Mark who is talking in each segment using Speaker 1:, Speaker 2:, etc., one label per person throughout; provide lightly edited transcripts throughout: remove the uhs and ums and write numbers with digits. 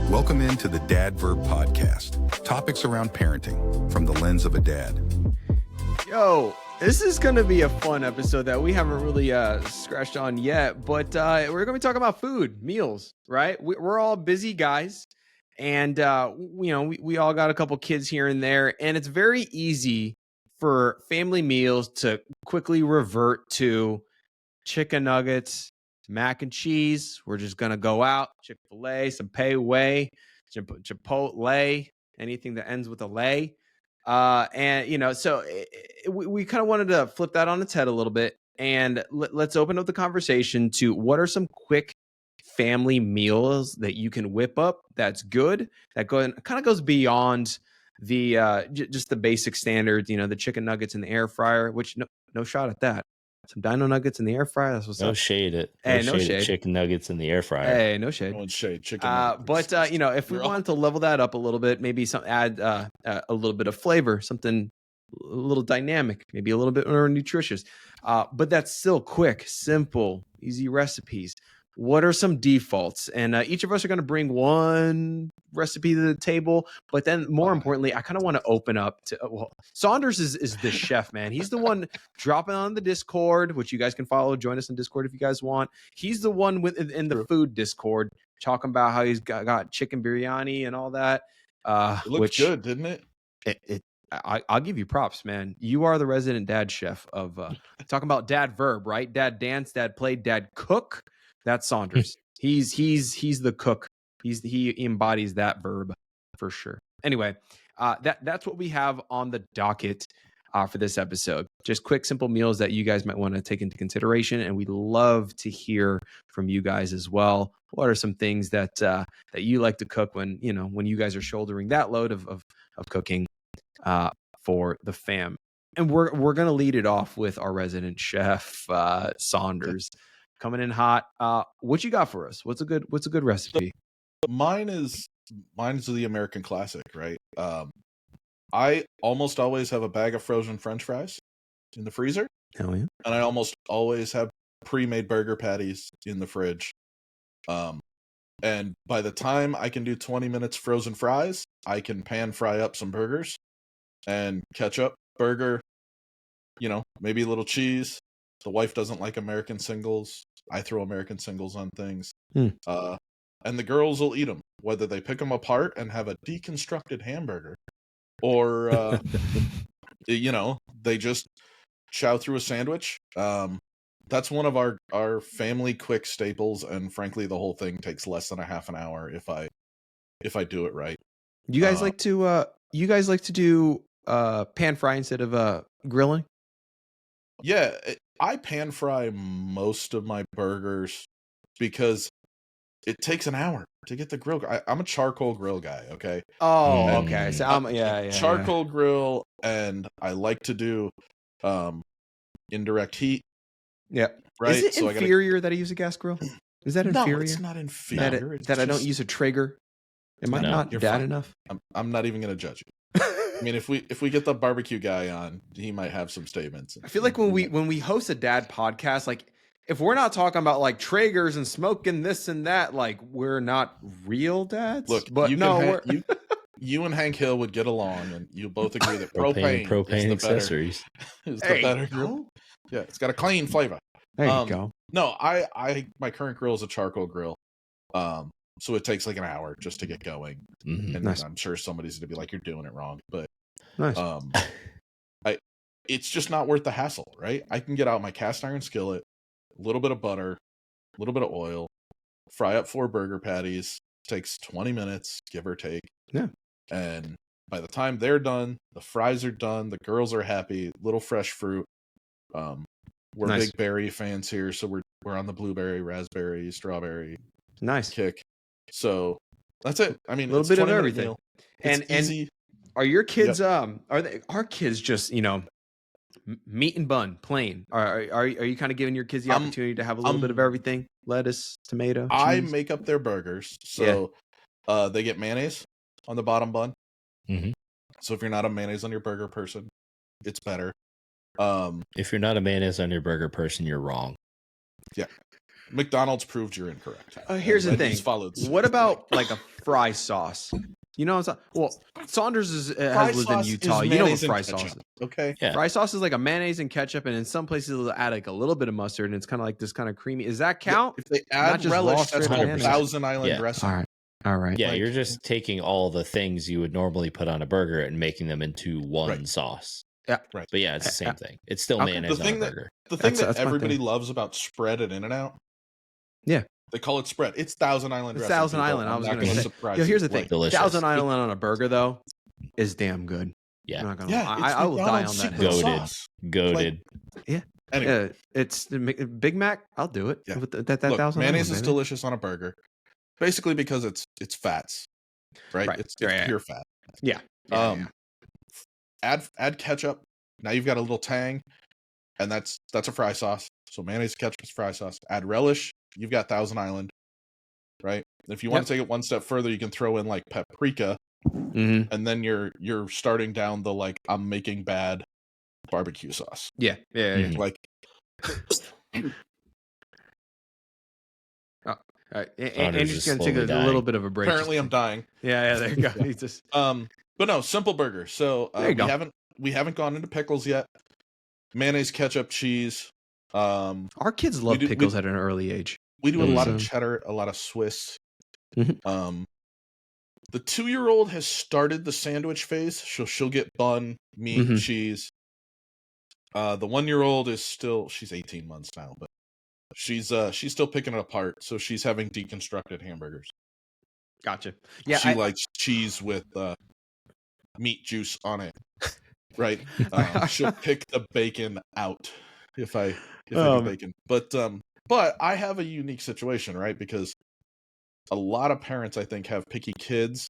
Speaker 1: Welcome into the Dad Verb Podcast. Topics around parenting from the lens of a dad.
Speaker 2: Yo, this is going to be a fun episode that we haven't really scratched on yet, but we're going to be talking about food, meals, right? We're all busy guys, and we all got a couple kids here and there, and it's very easy for family meals to quickly revert to chicken nuggets, mac and cheese. We're just going to go out, Chick-fil-A, some Pei Wei, Chipotle, anything that ends with a lay. So we kind of wanted to flip that on its head a little bit, and let's open up the conversation to what are some quick family meals that you can whip up that's good, that kind of goes beyond the just the basic standards, the chicken nuggets in the air fryer, which no shot at that. Some dino nuggets in the air fryer. That's what's
Speaker 3: no
Speaker 2: up.
Speaker 3: Shade at
Speaker 2: No shade.
Speaker 3: Chicken nuggets in the air fryer.
Speaker 2: Hey, no shade.
Speaker 4: No shade. Chicken nuggets.
Speaker 2: But if we wanted to level that up a little bit, maybe add a little bit of flavor, something a little dynamic, maybe a little bit more nutritious. But that's still quick, simple, easy recipes. What are some defaults? And each of us are going to bring one recipe to the table. But then more importantly, I kind of want to open up to, Saunders is the chef, man. He's the one dropping on the Discord, which you guys can follow. Join us in Discord if you guys want. He's the one in the food Discord talking about how he's got chicken biryani and all that.
Speaker 4: It looked good, didn't it?
Speaker 2: I'll give you props, man. You are the resident dad chef of talking about Dad Verb, right? Dad dance, Dad play, Dad cook. That's Saunders. He's the cook. He embodies that verb for sure. Anyway, that's what we have on the docket for this episode. Just quick, simple meals that you guys might want to take into consideration, and we'd love to hear from you guys as well. What are some things that you like to cook when you guys are shouldering that load of cooking for the fam? And we're gonna lead it off with our resident chef, Saunders. Coming in hot. What you got for us? What's a good recipe?
Speaker 4: Mine is the American classic, right? I almost always have a bag of frozen French fries in the freezer.
Speaker 2: Hell yeah.
Speaker 4: And I almost always have pre-made burger patties in the fridge. And by the time I can do 20 minutes frozen fries, I can pan fry up some burgers and ketchup, burger, maybe a little cheese. The wife doesn't like American singles. I throw American singles on things. And the girls will eat them, whether they pick them apart and have a deconstructed hamburger, or, they just chow through a sandwich. That's one of our family quick staples, and frankly, the whole thing takes less than a half an hour if I do it right.
Speaker 2: You guys like to do pan fry instead of grilling?
Speaker 4: Yeah, I pan fry most of my burgers because it takes an hour to get the grill. I'm a charcoal grill guy, okay?
Speaker 2: Oh, okay. So
Speaker 4: charcoal grill, and I like to do indirect heat.
Speaker 2: Yeah.
Speaker 4: Right?
Speaker 2: Is it inferior that I use a gas grill? Is that inferior?
Speaker 4: No, it's not inferior.
Speaker 2: I don't use a Traeger? Am I not dad enough?
Speaker 4: I'm not even going to judge you. I mean, if we get the barbecue guy on, he might have some statements.
Speaker 2: I feel like when we host a dad podcast, like if we're not talking about like Traegers and smoking this and that, like we're not real dads.
Speaker 4: Look,
Speaker 2: but
Speaker 4: you and Hank Hill would get along, and you both agree that propane
Speaker 3: accessories
Speaker 4: is the better grill. Yeah, it's got a clean flavor.
Speaker 2: There you go.
Speaker 4: No, my current grill is a charcoal grill. So it takes like an hour just to get going.
Speaker 3: Mm-hmm.
Speaker 4: And
Speaker 2: nice.
Speaker 4: I'm sure somebody's going to be like, you're doing it wrong. But
Speaker 2: nice.
Speaker 4: It's just not worth the hassle, right? I can get out my cast iron skillet, a little bit of butter, a little bit of oil, fry up 4 burger patties. Takes 20 minutes, give or take.
Speaker 2: Yeah.
Speaker 4: And by the time they're done, the fries are done, the girls are happy, little fresh fruit. We're
Speaker 2: nice.
Speaker 4: big berry fans here, so we're on the blueberry, raspberry, strawberry
Speaker 2: nice
Speaker 4: kick. So that's it. I mean,
Speaker 2: a little bit of everything.
Speaker 4: Meal. And easy.
Speaker 2: Are your kids our kids just meat and bun plain? Are you kind of giving your kids the opportunity to have a little bit of everything? Lettuce, tomato, cheese?
Speaker 4: I make up their burgers, so they get mayonnaise on the bottom bun.
Speaker 3: Mm-hmm.
Speaker 4: So if you're not a mayonnaise on your burger person, it's better.
Speaker 3: If you're not a mayonnaise on your burger person, you're wrong.
Speaker 4: Yeah. McDonald's proved you're incorrect.
Speaker 2: Here's the
Speaker 4: And
Speaker 2: thing.
Speaker 4: he's followed suit.
Speaker 2: What about like a fry sauce? You know what I'm saying? Well, Saunders has lived in Utah. You know what fry sauce is.
Speaker 4: Okay.
Speaker 3: Yeah.
Speaker 2: Fry sauce is like a mayonnaise and ketchup, and in some places they'll add like a little bit of mustard, and it's kind of like this kind of creamy. Does that count?
Speaker 4: If they
Speaker 2: Not
Speaker 4: add
Speaker 2: just raw
Speaker 4: relish, that's
Speaker 2: straight
Speaker 4: called
Speaker 2: mayonnaise.
Speaker 4: Thousand Island
Speaker 3: Yeah.
Speaker 4: dressing.
Speaker 2: All right.
Speaker 3: Yeah,
Speaker 4: Like-
Speaker 3: you're just taking all the things you would normally put on a burger and making them into one
Speaker 4: Right.
Speaker 3: sauce.
Speaker 2: Yeah.
Speaker 4: Right.
Speaker 3: But yeah, it's the same thing. It's still
Speaker 2: Okay.
Speaker 3: mayonnaise
Speaker 4: The
Speaker 3: on a
Speaker 4: thing that-
Speaker 3: burger.
Speaker 4: The thing
Speaker 2: That's
Speaker 4: that
Speaker 2: my
Speaker 4: everybody
Speaker 2: thing.
Speaker 4: loves about spread at In-N-Out.
Speaker 2: Yeah.
Speaker 4: They call it spread. It's Thousand Island
Speaker 2: It's
Speaker 4: dressing.
Speaker 2: Thousand
Speaker 4: people.
Speaker 2: Island. I
Speaker 4: I'm
Speaker 2: was
Speaker 4: not
Speaker 2: gonna
Speaker 4: gonna
Speaker 2: say.
Speaker 4: surprise
Speaker 2: Yo, here's
Speaker 4: you.
Speaker 2: the thing.
Speaker 4: Right.
Speaker 3: Delicious.
Speaker 2: Thousand Island on a burger though is damn good.
Speaker 3: Yeah.
Speaker 2: I'm not gonna
Speaker 4: Yeah,
Speaker 2: lie. I will die on
Speaker 4: McDonald's
Speaker 2: that
Speaker 4: secret
Speaker 2: hill.
Speaker 3: Goated.
Speaker 4: sauce.
Speaker 3: Goated.
Speaker 4: Anyway,
Speaker 2: Yeah, it's the Big Mac. I'll do it.
Speaker 4: Yeah.
Speaker 2: With that
Speaker 4: look,
Speaker 2: Thousand
Speaker 4: mayonnaise
Speaker 2: Island,
Speaker 4: is
Speaker 2: baby.
Speaker 4: delicious on a burger, basically because it's fats, right?
Speaker 2: Right.
Speaker 4: It's
Speaker 2: Yeah, yeah.
Speaker 4: pure fat.
Speaker 2: Yeah. Yeah,
Speaker 4: Um, add ketchup. Now you've got a little tang, and that's a fry sauce. So mayonnaise, ketchup is fry sauce. Add relish. You've got Thousand Island, right? If you want to take it one step further, you can throw in like paprika,
Speaker 2: Mm-hmm.
Speaker 4: and then you're starting down the like I'm making bad barbecue sauce.
Speaker 2: Yeah.
Speaker 3: Mhm.
Speaker 4: Like
Speaker 2: Andrew's
Speaker 3: just
Speaker 2: gonna take a
Speaker 3: slowly
Speaker 2: little
Speaker 3: dying.
Speaker 2: bit of a break.
Speaker 4: apparently I'm dying.
Speaker 2: Yeah. There you go. He's just.
Speaker 4: But no, simple burger. So
Speaker 2: There you go.
Speaker 4: we haven't gone into pickles yet. Mayonnaise, ketchup, cheese.
Speaker 2: Our kids love
Speaker 4: do-
Speaker 2: pickles at an early age.
Speaker 4: We do a lot of
Speaker 2: Mhm.
Speaker 4: cheddar, a lot of Swiss.
Speaker 2: Mhm.
Speaker 4: The 2-year-old has started the sandwich phase. She'll get bun, meat,
Speaker 2: Mhm.
Speaker 4: cheese. The 1-year-old is she's 18 months now, but she's still picking it apart. So she's having deconstructed hamburgers.
Speaker 2: Gotcha. Yeah.
Speaker 4: She likes cheese with meat juice on it. Right. She'll pick the bacon out if I get bacon. But I have a unique situation, right? Because a lot of parents, I think, have picky kids,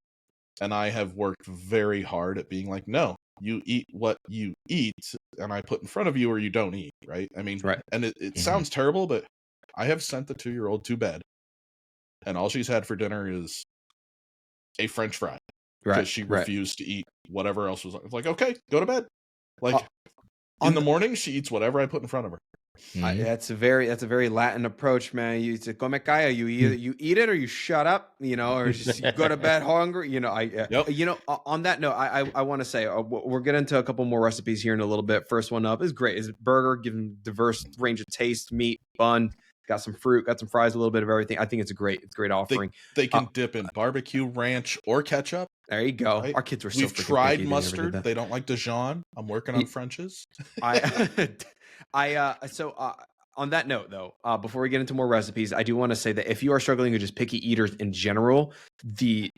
Speaker 4: and I have worked very hard at being like, no, you eat what you eat, and I put in front of you, or you don't eat, right? I mean,
Speaker 2: Right.
Speaker 4: and it sounds terrible, but I have sent the 2-year-old to bed, and all she's had for dinner is a French fry because she refused to eat whatever else was like. Okay, go to bed. Like in the morning, she eats whatever I put in front of her.
Speaker 3: Mhm.
Speaker 2: That's a very Latin approach, man. You say come calla, you eat it or you shut up, you know, or just you go to bed hungry. You know, you know. On that note, I want to say we're getting into a couple more recipes here in a little bit. First one up is great. Is burger, giving diverse range of taste, meat, bun, got some fruit, got some fries, a little bit of everything. I think it's a great offering.
Speaker 4: They can dip in barbecue, ranch, or ketchup.
Speaker 2: There you go.
Speaker 4: Right?
Speaker 2: Our kids were so
Speaker 4: We've
Speaker 2: freaking
Speaker 4: tried
Speaker 2: picky, they never did
Speaker 4: mustard.
Speaker 2: that.
Speaker 4: They don't like Dijon. I'm working on French's.
Speaker 2: On that note, though, before we get into more recipes, I do want to say that if you are struggling with just picky eaters in general, the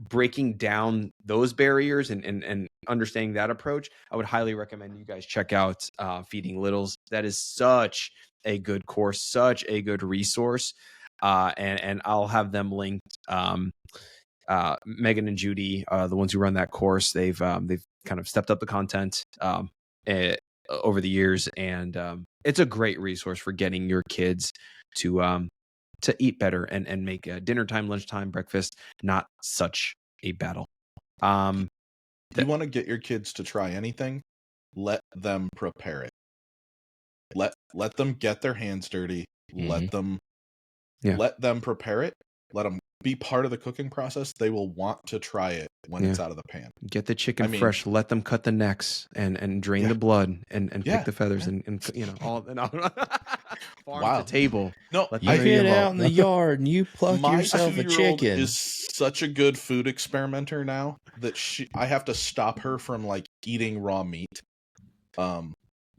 Speaker 2: breaking down those barriers and understanding that approach, I would highly recommend you guys check out Feeding Littles. That is such a good course, such a good resource, and I'll have them linked. Megan and Judy, the ones who run that course, they've kind of stepped up the content over the years, and it's a great resource for getting your kids to eat better and make dinner time, lunchtime, breakfast not such a battle.
Speaker 4: You want to get your kids to try anything, let them prepare it. Let them get their hands dirty. Let them prepare it. Let them be part of the cooking process. They will want to try it when it's out of the pan.
Speaker 2: Get the chicken fresh. Let them cut the necks and drain the blood and pick the feathers and you know all farm to table.
Speaker 4: No,
Speaker 3: You get out in the yard and you pluck yourself a
Speaker 4: 2-year-old
Speaker 3: chicken.
Speaker 4: is such a good food experimenter now that I have to stop her from like eating raw meat,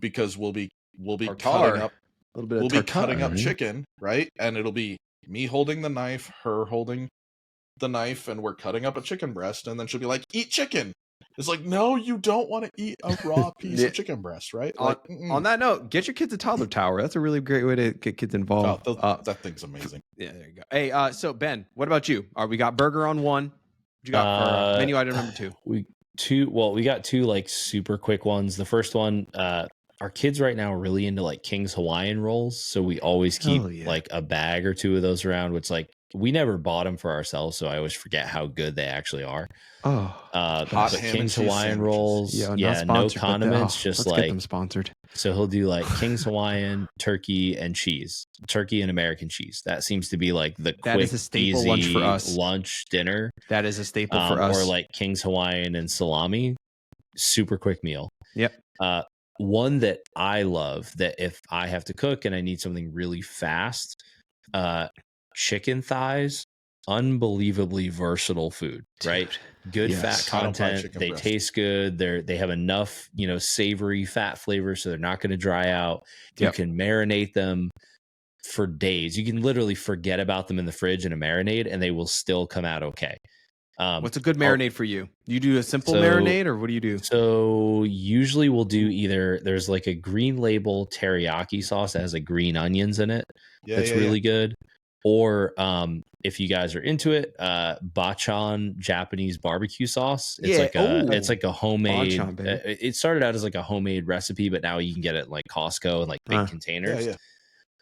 Speaker 4: because we'll be cutting up
Speaker 2: a little bit
Speaker 4: we'll
Speaker 2: of
Speaker 4: be
Speaker 2: tartare.
Speaker 4: cutting up chicken, right? And it'll be me holding the knife, her holding the knife, and we're cutting up a chicken breast, and then she'll be like, "Eat chicken." It's like, no, you don't want to eat a raw piece of chicken breast, right? Like,
Speaker 2: on that note, get your kids a toddler tower. That's a really great way to get kids involved.
Speaker 4: that thing's amazing.
Speaker 2: Yeah, there you go. Hey, so Ben, what about you? We got burger on one. What you got for menu item number 2?
Speaker 3: We got 2 like super quick ones. The first one, our kids right now are really into like King's Hawaiian rolls, so we always keep like a bag or 2 of those around, which like we never bought them for ourselves, so I always forget how good they actually are.
Speaker 2: Oh,
Speaker 4: Hot
Speaker 3: But
Speaker 4: ham and
Speaker 3: King's
Speaker 4: cheese
Speaker 3: Hawaiian
Speaker 4: sandwiches.
Speaker 3: rolls,
Speaker 2: not
Speaker 3: no
Speaker 2: sponsored, but
Speaker 3: condiments, just
Speaker 2: let's get
Speaker 3: like
Speaker 2: them sponsored.
Speaker 3: so he'll do like King's Hawaiian, turkey, and cheese, turkey and American cheese. That seems to be like the
Speaker 2: That
Speaker 3: quick,
Speaker 2: is a staple
Speaker 3: easy
Speaker 2: lunch for us.
Speaker 3: lunch dinner.
Speaker 2: That is a staple for us.
Speaker 3: Or like King's Hawaiian and salami, super quick meal.
Speaker 2: Yep.
Speaker 3: One that I love that if I have to cook and I need something really fast, chicken thighs, unbelievably versatile food, right? Good fat
Speaker 4: I don't buy
Speaker 3: content.
Speaker 4: chicken
Speaker 3: They
Speaker 4: breast.
Speaker 3: taste good. They have enough, savory fat flavor, so they're not going to dry out. You
Speaker 2: Yep.
Speaker 3: can marinate them for days. You can literally forget about them in the fridge in a marinade, and they will still come out okay.
Speaker 2: What's a good marinade for you? You do a simple
Speaker 3: So-
Speaker 2: marinade, or what do you do?
Speaker 3: So usually we'll do either there's like a green label teriyaki sauce that has like green onions in it. That's really good. Or if you guys are into it, bachan Japanese barbecue sauce. It's like a homemade.
Speaker 2: Bachan, baby.
Speaker 3: It started out as like a homemade recipe, but now you can get it in like Costco and like big containers.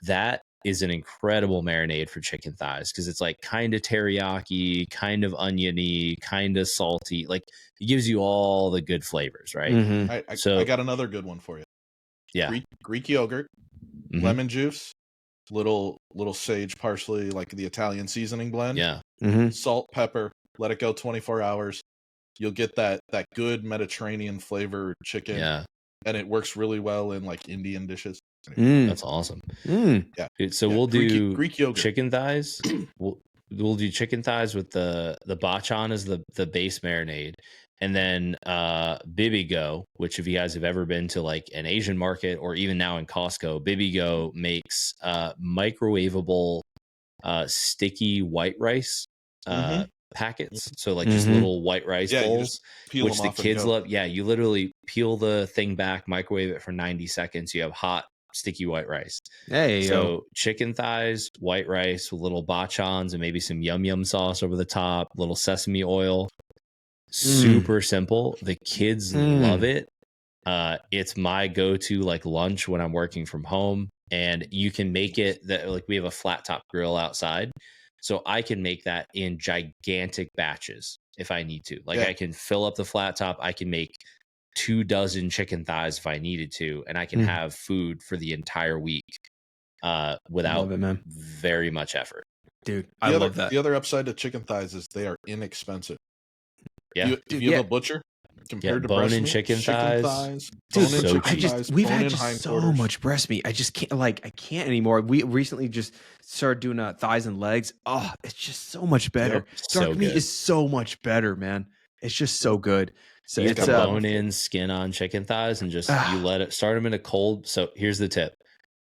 Speaker 3: That is an incredible marinade for chicken thighs because it's like kind of teriyaki, kind of oniony, kind of salty. Like it gives you all the good flavors, right?
Speaker 2: Mm-hmm.
Speaker 4: I got another good one for you.
Speaker 3: Yeah.
Speaker 4: Greek yogurt,
Speaker 3: Mhm.
Speaker 4: lemon juice, little sage, parsley, like the Italian seasoning blend.
Speaker 3: Yeah.
Speaker 2: Mm-hmm.
Speaker 4: Salt, pepper. Let it go 24 hours. You'll get that good Mediterranean flavor chicken.
Speaker 3: Yeah.
Speaker 4: And it works really well in like Indian dishes.
Speaker 3: That's awesome.
Speaker 4: Yeah.
Speaker 3: So we'll do
Speaker 4: Greek yogurt.
Speaker 3: chicken thighs. We'll do chicken thighs with the bachan as the base marinade, and then Bibigo, which if you guys have ever been to like an Asian market or even now in Costco, Bibigo makes microwavable sticky white rice packets. So like just little white rice
Speaker 4: you
Speaker 3: bowls,
Speaker 4: just peel
Speaker 3: which
Speaker 4: them
Speaker 3: the
Speaker 4: off and
Speaker 3: kids
Speaker 4: go.
Speaker 3: love. Yeah, you literally peel the thing back, microwave it for 90 seconds. You have hot sticky white rice.
Speaker 2: Hey,
Speaker 3: So chicken thighs, white rice with little bachans and maybe some yum yum sauce over the top, little sesame oil. Super simple. The kids love it. It's my go-to like lunch when I'm working from home, and you can make it that like we have a flat top grill outside, so I can make that in gigantic batches if I need to. Like I can fill up the flat top. I can make 24 chicken thighs if I needed to, and I can have food for the entire week without
Speaker 2: Love it, man.
Speaker 3: very much effort.
Speaker 2: Dude, I love that.
Speaker 4: The other upside to chicken thighs is they are inexpensive.
Speaker 3: Yeah,
Speaker 4: If you have a butcher, compared to
Speaker 3: bone
Speaker 4: breast
Speaker 3: and
Speaker 4: meat,
Speaker 3: chicken thighs.
Speaker 2: Dude,
Speaker 3: so
Speaker 4: bone-in
Speaker 3: cheap.
Speaker 4: chicken thighs,
Speaker 2: we've
Speaker 4: bone-in
Speaker 2: had just so
Speaker 4: hindquarters.
Speaker 2: much breast meat. I just can't I can't anymore. We recently just started doing thighs and legs. Oh, it's just so much better.
Speaker 4: Yep.
Speaker 2: Dark
Speaker 3: So
Speaker 2: meat
Speaker 3: good.
Speaker 2: is so much better, man. It's just so good. So
Speaker 3: You
Speaker 2: it's
Speaker 3: get the bone in, skin on chicken thighs, and just you let it start them in a cold. So here's the tip: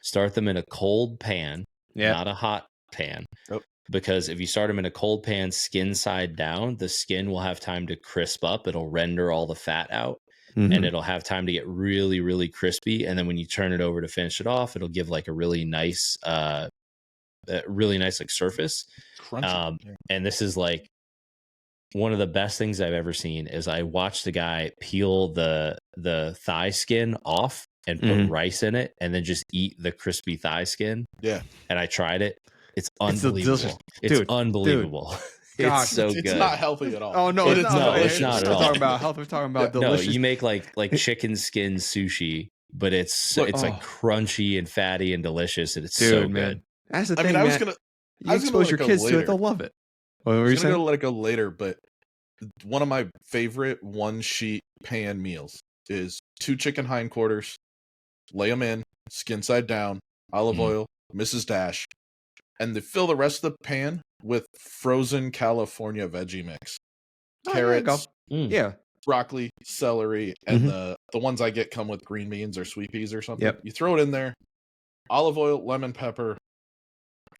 Speaker 3: start them in a cold pan, not a hot pan.
Speaker 4: Yep.
Speaker 3: Because if you start them in a cold pan, skin side down, the skin will have time to crisp up. It'll render all the fat out, and it'll have time to get really, really crispy. And then when you turn it over to finish it off, it'll give like a really nice like surface.
Speaker 4: Crunchy.
Speaker 3: And this is like one of the best things I've ever seen is I watched the guy peel the thigh skin off and put rice in it and then just eat the crispy thigh skin.
Speaker 4: Yeah.
Speaker 3: And I tried it. It's
Speaker 2: It's so
Speaker 3: unbelievable.
Speaker 2: delicious.
Speaker 3: It's
Speaker 2: Dude,
Speaker 3: unbelievable.
Speaker 2: Gosh,
Speaker 3: It's so
Speaker 4: It's
Speaker 3: good.
Speaker 4: not healthy at all.
Speaker 2: Oh no,
Speaker 3: It's
Speaker 2: it's
Speaker 3: not.
Speaker 2: not.
Speaker 3: It's not at
Speaker 2: We're
Speaker 3: all.
Speaker 2: talking about health. We're talking about
Speaker 3: No,
Speaker 2: delicious.
Speaker 3: you make like chicken skin sushi, but it's
Speaker 4: Look,
Speaker 3: like crunchy and fatty and delicious, and it's
Speaker 2: Dude,
Speaker 3: so
Speaker 2: man.
Speaker 3: good.
Speaker 2: That's the
Speaker 4: I
Speaker 2: thing,
Speaker 4: mean, I was
Speaker 2: man.
Speaker 4: gonna
Speaker 2: You
Speaker 4: I was gonna
Speaker 2: expose
Speaker 4: let
Speaker 2: your
Speaker 4: it go
Speaker 2: kids to it,
Speaker 4: later.
Speaker 2: they'll love it. What
Speaker 4: I
Speaker 2: were you
Speaker 4: was gonna
Speaker 2: saying?
Speaker 4: let it go later, but one of my favorite one sheet pan meals is 2 chicken hindquarters, lay them in, skin side down, olive oil, Mrs. Dash, and they fill the rest of the pan with frozen California veggie mix.
Speaker 2: Oh, there you go.
Speaker 4: Carrots,
Speaker 2: Yeah.
Speaker 4: broccoli, celery, and the ones I get come with green beans or sweet peas or something.
Speaker 2: Yep.
Speaker 4: You throw it in there, olive oil, lemon pepper,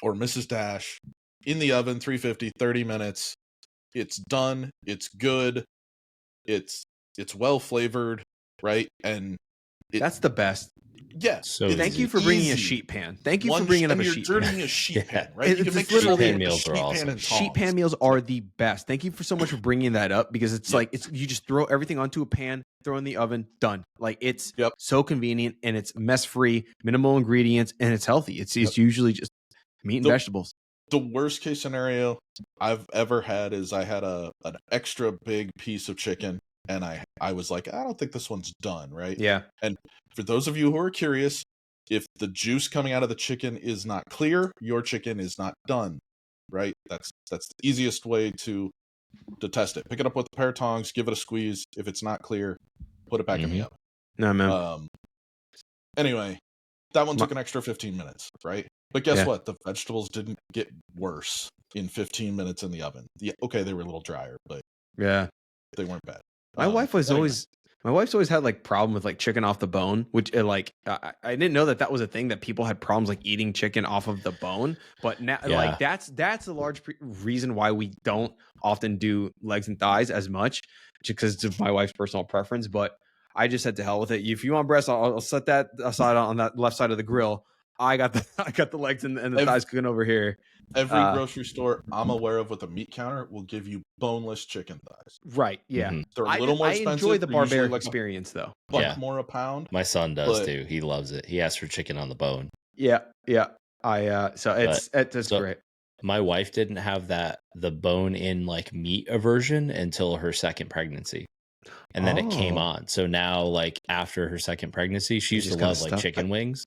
Speaker 4: or Mrs. Dash, in the oven, 350, 30 minutes. It's done. It's good. It's well flavored, right? And
Speaker 2: That's the best.
Speaker 4: yeah.
Speaker 3: So
Speaker 4: it's
Speaker 2: Thank you for bringing a
Speaker 4: easy.
Speaker 2: sheet pan. Thank you
Speaker 4: One
Speaker 2: for bringing up
Speaker 4: and
Speaker 2: a
Speaker 4: you're
Speaker 2: sheet
Speaker 4: dirtying
Speaker 2: pan.
Speaker 4: a sheet
Speaker 3: Yeah.
Speaker 4: pan, right?
Speaker 2: It's
Speaker 4: You can make
Speaker 2: literally-
Speaker 4: sure
Speaker 3: Sheet pan
Speaker 4: that
Speaker 3: meals
Speaker 4: sheet
Speaker 3: are
Speaker 4: pan
Speaker 3: awesome.
Speaker 4: and
Speaker 2: Sheet
Speaker 4: tongs.
Speaker 2: pan meals are the best. Thank you for so much for bringing that up because it's like you just throw everything onto a pan, throw in the oven, done. Like it's so convenient and it's mess free, minimal ingredients, and it's healthy. It's usually just meat and vegetables.
Speaker 4: the worst case scenario I've ever had is I had an extra big piece of chicken, and I was like, I don't think this one's done, right?
Speaker 2: Yeah.
Speaker 4: And for those of you who are curious, if the juice coming out of the chicken is not clear, your chicken is not done, right? That's the easiest way to test it. Pick it up with a pair of tongs, give it a squeeze. If it's not clear, put it back in the oven.
Speaker 2: No, man.
Speaker 4: Anyway, that one took an extra 15 minutes, right? But guess what? The vegetables didn't get worse in 15 minutes in the oven. Yeah, okay, they were a little drier, but
Speaker 2: yeah,
Speaker 4: they weren't bad.
Speaker 2: My wife's always had like problem with like chicken off the bone, which I didn't know that was a thing, that people had problems like eating chicken off of the bone. But now, like that's a large reason why we don't often do legs and thighs as much, just because of my wife's personal preference. But I just said to hell with it. If you want breast, I'll set that aside on that left side of the grill. I got the legs and the thighs cooking over here.
Speaker 4: Every grocery store I'm aware of with a meat counter will give you boneless chicken thighs.
Speaker 2: Right. Yeah.
Speaker 3: Mm-hmm.
Speaker 4: They're a little more expensive.
Speaker 2: I enjoy the barbaric
Speaker 4: like
Speaker 2: experience though.
Speaker 4: More a pound.
Speaker 3: My son does too. He loves it. He asks for chicken on the bone.
Speaker 2: Yeah. Yeah. It's great.
Speaker 3: My wife didn't have the bone in like meat aversion until her second pregnancy. And then it came on. So now, like after her second pregnancy, she used to love like chicken wings.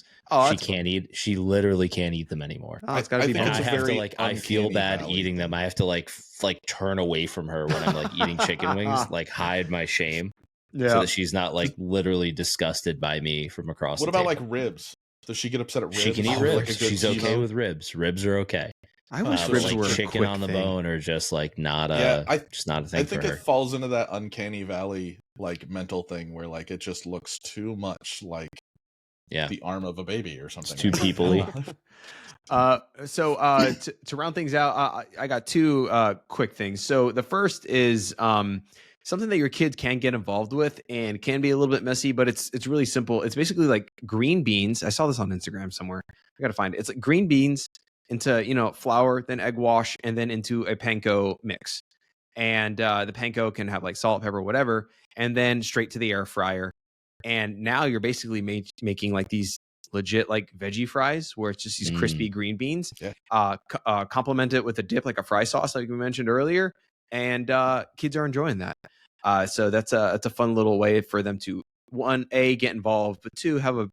Speaker 3: She literally can't eat them anymore.
Speaker 2: Oh, it's gotta be.
Speaker 3: I have to like. I feel bad eating them. I have to like turn away from her when I'm like eating chicken wings, like hide my shame, so that she's not like literally disgusted by me from across.
Speaker 4: What
Speaker 3: the
Speaker 4: about
Speaker 3: table.
Speaker 4: like ribs? Does she get upset at ribs?
Speaker 3: She can eat ribs.
Speaker 4: Like
Speaker 3: She's okay with ribs. Ribs are okay.
Speaker 2: I wish ribs
Speaker 3: like
Speaker 2: were
Speaker 3: chicken on the bone, or just like not just not a thing.
Speaker 4: I think
Speaker 3: for her.
Speaker 4: it falls into that uncanny valley like mental thing where like it just looks too much like the arm of a baby or something.
Speaker 3: It's too people-y.
Speaker 2: To round things out, I got two quick things. So the first is something that your kids can get involved with and can be a little bit messy, but it's really simple. It's basically like green beans. I saw this on Instagram somewhere. I gotta find it. It's like green beans into flour, then egg wash, and then into a panko mix. And the panko can have like salt, pepper, whatever, and then straight to the air fryer. And now you're basically making like these legit like veggie fries where it's just these crispy green beans. Complement it with a dip like a fry sauce like we mentioned earlier, and kids are enjoying that. So that's a fun little way for them to get involved, but two, have a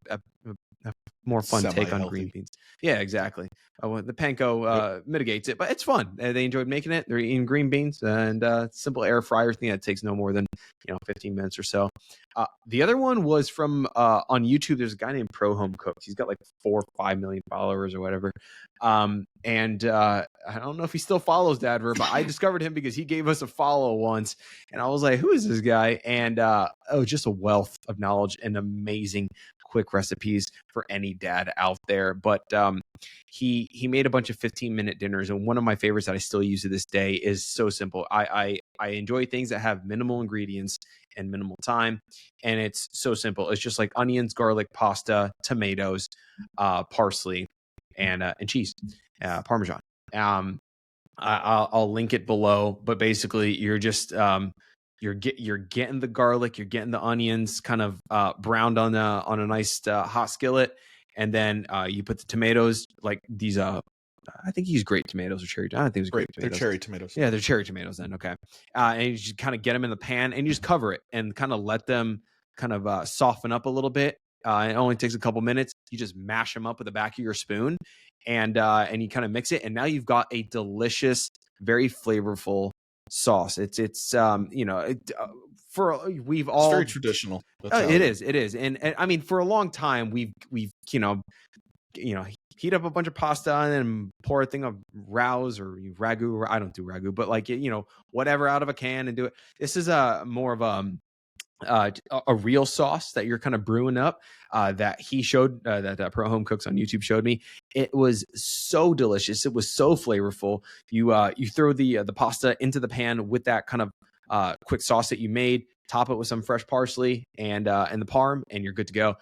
Speaker 2: more fun take on green beans. Yeah, exactly. The panko mitigates it, but it's fun. They enjoyed making it. They're eating green beans, and simple air fryer thing that takes no more than 15 minutes or so. The other one was from on YouTube. There's a guy named Pro Home Cooks. He's got like 4 or 5 million followers or whatever. And I don't know if he still follows Dad Verb, but I discovered him because he gave us a follow once, and I was like, "Who is this guy?" And just a wealth of knowledge and amazing quick recipes for any dad out there. But he made a bunch of 15-minute dinners, and one of my favorites that I still use to this day is so simple. I enjoy things that have minimal ingredients and minimal time, and it's so simple. It's just like onions, garlic, pasta, tomatoes, parsley, and cheese, Parmesan. I'll link it below, but basically you're just you're getting the garlic, you're getting the onions kind of browned on a nice hot skillet, and then you put the tomatoes, like these I think he's great tomatoes or cherry. I don't think it was great tomatoes.
Speaker 4: They're cherry tomatoes.
Speaker 2: Yeah, they're cherry tomatoes then. Okay. And you just kind of get them in the pan and you just cover it and kind of let them kind of soften up a little bit. It only takes a couple minutes. You just mash them up with the back of your spoon and you kind of mix it. And now you've got a delicious, very flavorful sauce. It's it's very
Speaker 4: traditional.
Speaker 2: It is. And I mean, for a long time, we've heat up a bunch of pasta and then pour a thing of rouse or ragu, or I don't do ragu, but like, whatever out of a can and do it. This is more of a real sauce that you're kind of brewing up that he showed that Pro Home Cooks on YouTube showed me. It was so delicious. It was so flavorful. You throw the pasta into the pan with that kind of quick sauce that you made, top it with some fresh parsley and the parm, and you're good to go.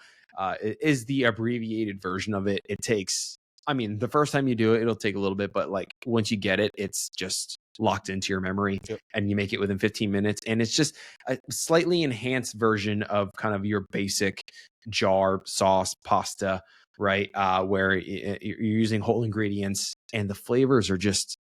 Speaker 2: It is the abbreviated version of it. It takes, the first time you do it, it'll take a little bit, but like once you get it, it's just locked into your memory. Yep. And you make it within 15 minutes. And it's just a slightly enhanced version of kind of your basic jar sauce pasta, right? Where you're using whole ingredients and the flavors are just,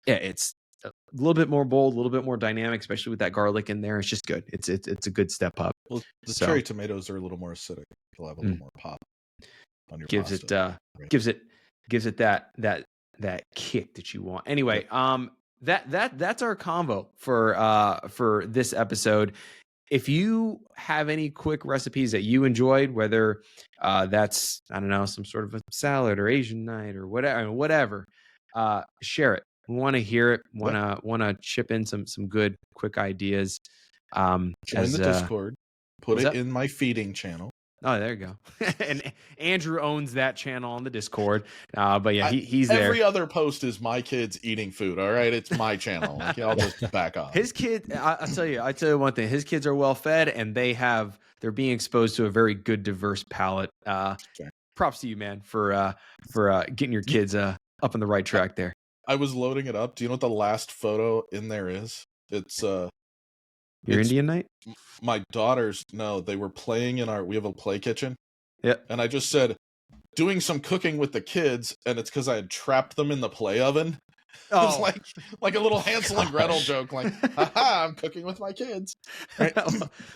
Speaker 2: yeah, it's a little bit more bold, a little bit more dynamic, especially with that garlic in there. It's just good. It's a good step up.
Speaker 4: Well, the
Speaker 2: So-
Speaker 4: cherry tomatoes are a little more acidic. You'll have a little more pop on your
Speaker 2: gives
Speaker 4: pasta. Right.
Speaker 2: gives it that kick that you want. Anyway, that's our convo for this episode. If you have any quick recipes that you enjoyed, whether that's, I don't know, some sort of a salad or Asian night or whatever, share it. We want to hear it. Want to chip in some good quick ideas.
Speaker 4: Join the Discord. Put it in my feeding channel.
Speaker 2: Oh, there you go. And Andrew owns that channel on the Discord. But yeah, he's there.
Speaker 4: Every other post is my kids eating food. All right, it's my channel. Like, I'll just back off.
Speaker 2: His kid, I tell you one thing. His kids are well fed, and they're being exposed to a very good, diverse palate. Props to you, man, for getting your kids up on the right track there.
Speaker 4: I was loading it up. Do you know what the last photo in there is? It's
Speaker 2: Your Indian night?
Speaker 4: My daughters, no, they were playing we have a play kitchen.
Speaker 2: Yeah.
Speaker 4: And I just said, doing some cooking with the kids, and it's because I had trapped them in the play oven.
Speaker 2: Oh.
Speaker 4: It's like a little Hansel and Gretel joke, like, haha, I'm cooking with my kids. Right?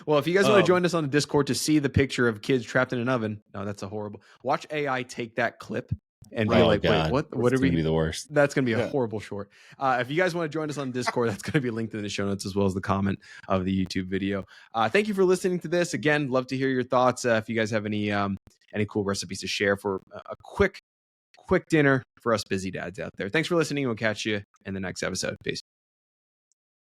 Speaker 2: Well, if you guys want to join us on the Discord to see the picture of kids trapped in an oven, no, that's a horrible. Watch AI take that clip and be like,
Speaker 3: God.
Speaker 2: wait, what are we?
Speaker 3: Be the worst.
Speaker 2: That's going to be a horrible short. If you guys want to join us on Discord, that's going to be linked in the show notes as well as the comment of the YouTube video. Thank you for listening to this. Again, love to hear your thoughts. If you guys have any cool recipes to share for a quick dinner for us busy dads out there. Thanks for listening. We'll catch you in the next episode. Peace.